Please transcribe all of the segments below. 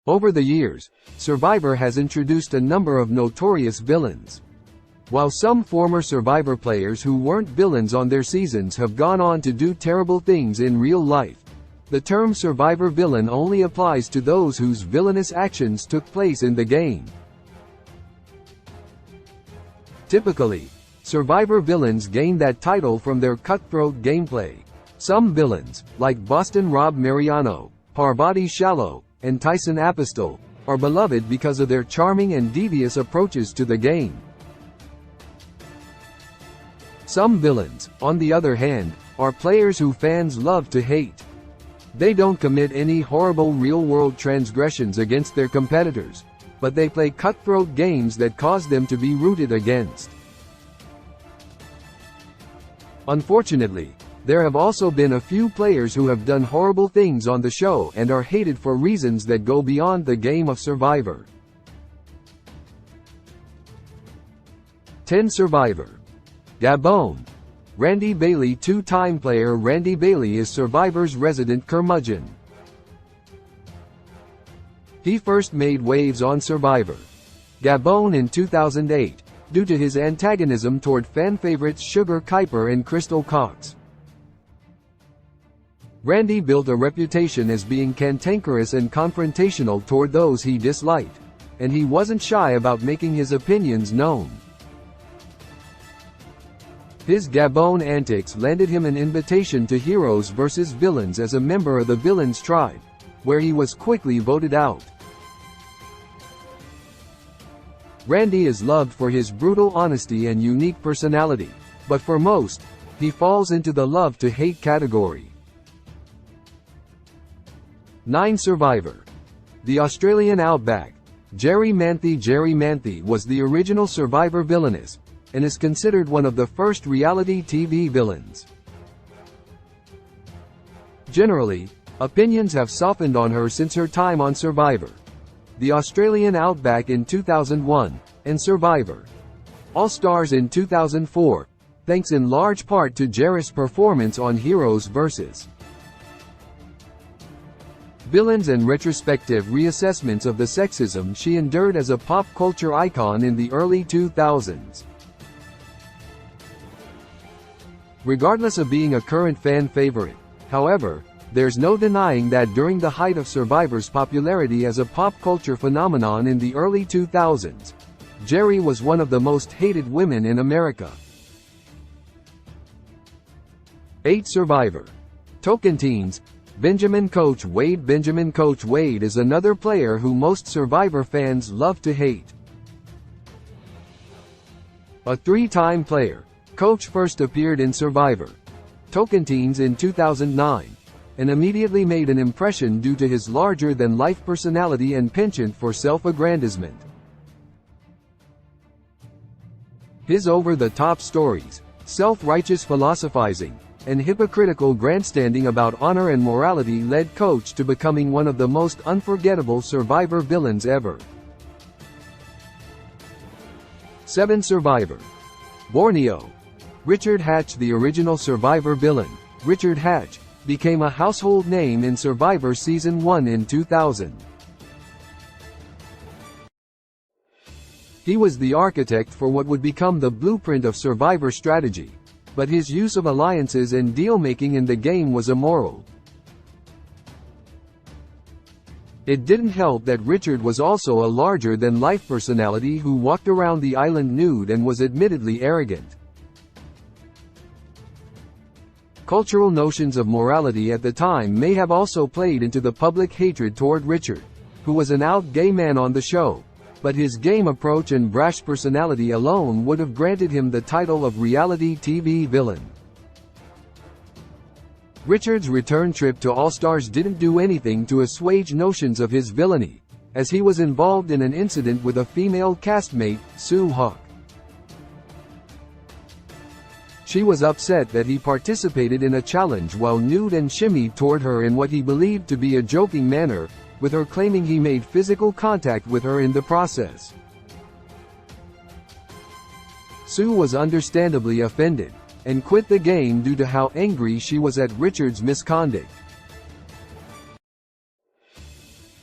Over the years, Survivor has introduced a number of notorious villains. While some former Survivor players who weren't villains on their seasons have gone on to do terrible things in real life, the term Survivor villain only applies to those whose villainous actions took place in the game. Typically, Survivor villains gain that title from their cutthroat gameplay. Some villains, like Boston Rob Mariano, Parvati Shallow, and Tyson Apostol, are beloved because of their charming and devious approaches to the game. Some villains, on the other hand, are players who fans love to hate. They don't commit any horrible real-world transgressions against their competitors, but they play cutthroat games that cause them to be rooted against. Unfortunately, there have also been a few players who have done horrible things on the show and are hated for reasons that go beyond the game of Survivor. 10 Survivor. Gabon. Randy Bailey. Two-time player Randy Bailey is Survivor's resident curmudgeon. He first made waves on Survivor Gabon in 2008, due to his antagonism toward fan favorites Sugar Kuiper and Crystal Cox. Randy built a reputation as being cantankerous and confrontational toward those he disliked, and he wasn't shy about making his opinions known. His Gabon antics landed him an invitation to Heroes vs. Villains as a member of the Villains tribe, where he was quickly voted out. Randy is loved for his brutal honesty and unique personality, but for most, he falls into the love to hate category. 9 Survivor. The Australian Outback. Jerry Manthey. Jerry Manthey was the original Survivor villainess, and is considered one of the first reality TV villains. Generally, opinions have softened on her since her time on Survivor, The Australian Outback in 2001, and Survivor All Stars in 2004, thanks in large part to Jerry's performance on Heroes vs. Villains and retrospective reassessments of the sexism she endured as a pop culture icon in the early 2000s. Regardless of being a current fan favorite, however, there's no denying that during the height of Survivor's popularity as a pop culture phenomenon in the early 2000s, Jerry was one of the most hated women in America. 8 Survivor. Tocantins. Benjamin Coach Wade. Benjamin Coach Wade is another player who most Survivor fans love to hate. A 3-time player, Coach first appeared in Survivor Tocantins in 2009, and immediately made an impression due to his larger-than-life personality and penchant for self-aggrandizement. His over-the-top stories, self-righteous philosophizing, and hypocritical grandstanding about honor and morality led Coach to becoming one of the most unforgettable Survivor villains ever. 7 Survivor. Borneo. Richard Hatch. The original Survivor villain, Richard Hatch, became a household name in Survivor Season 1 in 2000. He was the architect for what would become the blueprint of Survivor strategy, but his use of alliances and deal-making in the game was immoral. It didn't help that Richard was also a larger-than-life personality who walked around the island nude and was admittedly arrogant. Cultural notions of morality at the time may have also played into the public hatred toward Richard, who was an out gay man on the show, but his game approach and brash personality alone would have granted him the title of reality TV villain. Richard's return trip to All Stars didn't do anything to assuage notions of his villainy, as he was involved in an incident with a female castmate, Sue Hawk. She was upset that he participated in a challenge while nude and shimmied toward her in what he believed to be a joking manner, with her claiming he made physical contact with her in the process. Sue was understandably offended, and quit the game due to how angry she was at Richard's misconduct.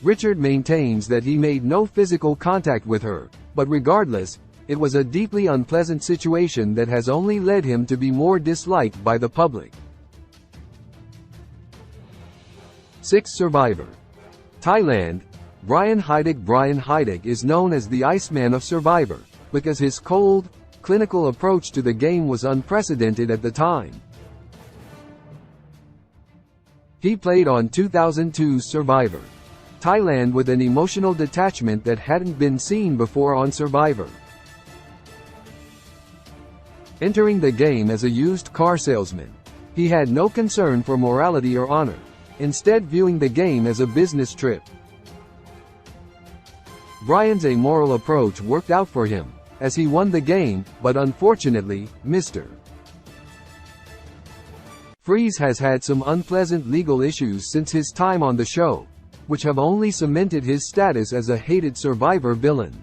Richard maintains that he made no physical contact with her, but regardless, it was a deeply unpleasant situation that has only led him to be more disliked by the public. 6. Survivor. Thailand. Brian Hidik is known as the Iceman of Survivor, because his cold, clinical approach to the game was unprecedented at the time. He played on 2002's Survivor Thailand with an emotional detachment that hadn't been seen before on Survivor. Entering the game as a used car salesman, he had no concern for morality or honor, instead viewing the game as a business trip. Brian's amoral approach worked out for him, as he won the game, but unfortunately, Mr. Freeze has had some unpleasant legal issues since his time on the show, which have only cemented his status as a hated Survivor villain.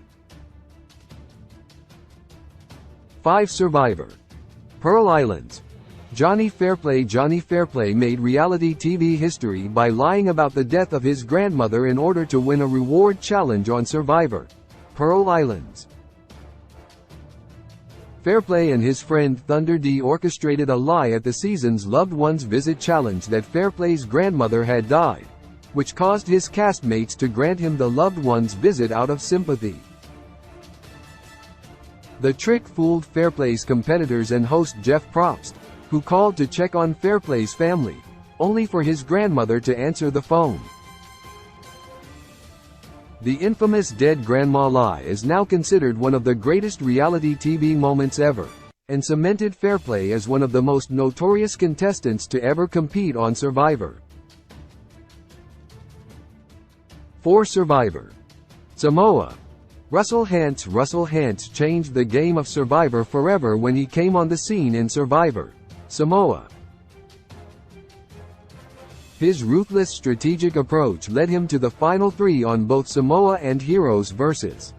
5. Survivor. Pearl Islands. Johnny Fairplay made reality TV history by lying about the death of his grandmother in order to win a reward challenge on Survivor Pearl Islands. Fairplay and his friend Thunder D orchestrated a lie at the season's Loved Ones Visit challenge that Fairplay's grandmother had died, which caused his castmates to grant him the Loved Ones Visit out of sympathy. The trick fooled Fairplay's competitors and host Jeff Probst, who called to check on Fairplay's family, only for his grandmother to answer the phone. The infamous dead grandma lie is now considered one of the greatest reality TV moments ever, and cemented Fairplay as one of the most notorious contestants to ever compete on Survivor. 4. Survivor. Samoa. Russell Hantz changed the game of Survivor forever when he came on the scene in Survivor Samoa. His ruthless strategic approach led him to the final 3 on both Samoa and Heroes vs.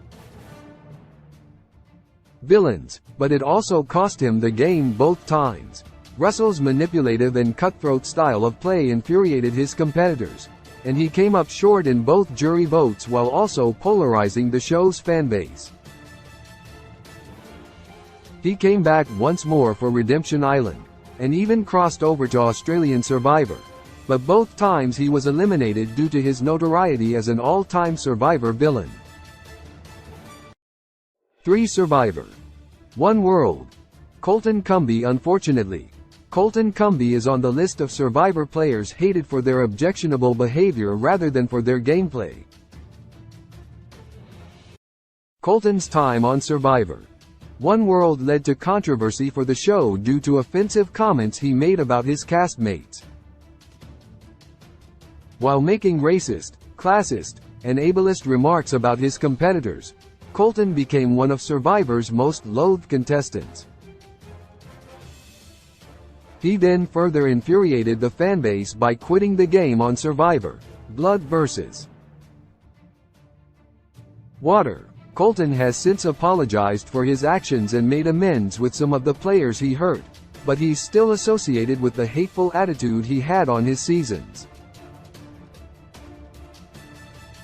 Villains, but it also cost him the game both times. Russell's manipulative and cutthroat style of play infuriated his competitors, and he came up short in both jury votes while also polarizing the show's fanbase. He came back once more for Redemption Island, and even crossed over to Australian Survivor, but both times he was eliminated due to his notoriety as an all-time Survivor villain. 3. Survivor. One World. Colton Cumbie. Unfortunately, Colton Cumbie is on the list of Survivor players hated for their objectionable behavior rather than for their gameplay. Colton's time on Survivor One World led to controversy for the show due to offensive comments he made about his castmates. While making racist, classist, and ableist remarks about his competitors, Colton became one of Survivor's most loathed contestants. He then further infuriated the fanbase by quitting the game on Survivor Blood vs. Water. Colton has since apologized for his actions and made amends with some of the players he hurt, but he's still associated with the hateful attitude he had on his seasons.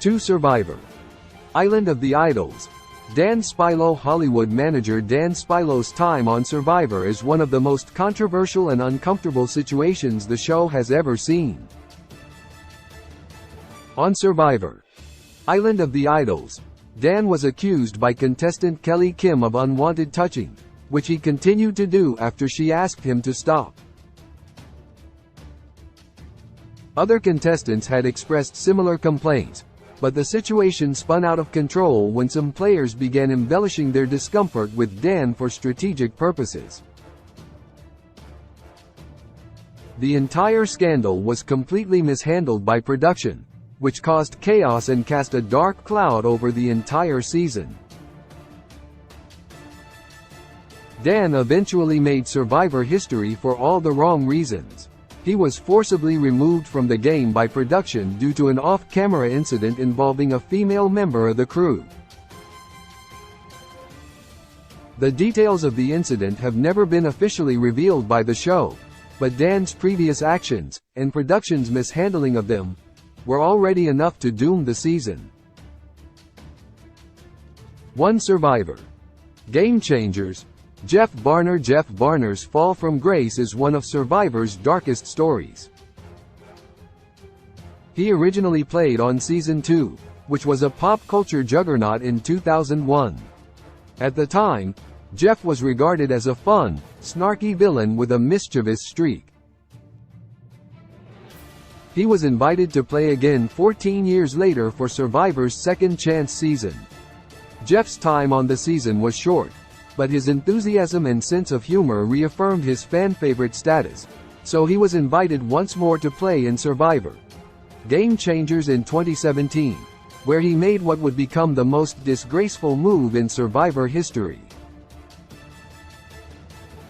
2. Survivor. Island of the Idols. Dan Spilo. Hollywood manager Dan Spilo's time on Survivor is one of the most controversial and uncomfortable situations the show has ever seen. On Survivor Island of the Idols, Dan was accused by contestant Kelly Kim of unwanted touching, which he continued to do after she asked him to stop. Other contestants had expressed similar complaints, but the situation spun out of control when some players began embellishing their discomfort with Dan for strategic purposes. The entire scandal was completely mishandled by production, which caused chaos and cast a dark cloud over the entire season. Dan eventually made Survivor history for all the wrong reasons. He was forcibly removed from the game by production due to an off-camera incident involving a female member of the crew. The details of the incident have never been officially revealed by the show, but Dan's previous actions, and production's mishandling of them, were already enough to doom the season. 1 Survivor. Game Changers. Jeff Barner. Jeff Barner's fall from grace is one of Survivor's darkest stories. He originally played on Season 2, which was a pop culture juggernaut in 2001. At the time, Jeff was regarded as a fun, snarky villain with a mischievous streak. He was invited to play again 14 years later for Survivor's Second Chance season. Jeff's time on the season was short, but his enthusiasm and sense of humor reaffirmed his fan-favorite status, so he was invited once more to play in Survivor Game Changers in 2017, where he made what would become the most disgraceful move in Survivor history.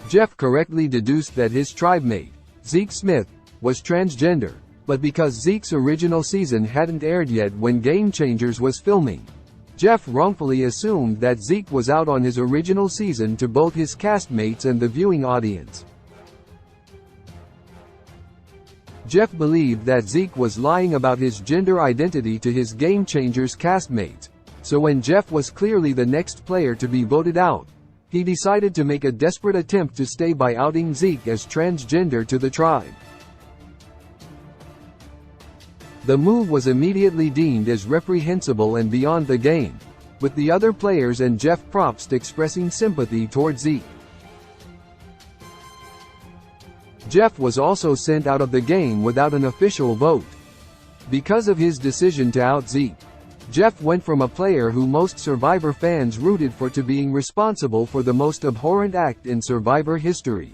Jeff correctly deduced that his tribe mate, Zeke Smith, was transgender, but because Zeke's original season hadn't aired yet when Game Changers was filming, Jeff wrongfully assumed that Zeke was out on his original season to both his castmates and the viewing audience. Jeff believed that Zeke was lying about his gender identity to his Game Changers castmates, so when Jeff was clearly the next player to be voted out, he decided to make a desperate attempt to stay by outing Zeke as transgender to the tribe. The move was immediately deemed as reprehensible and beyond the game, with the other players and Jeff Probst expressing sympathy towards Zeke. Jeff was also sent out of the game without an official vote. Because of his decision to out Zeke, Jeff went from a player who most Survivor fans rooted for to being responsible for the most abhorrent act in Survivor history.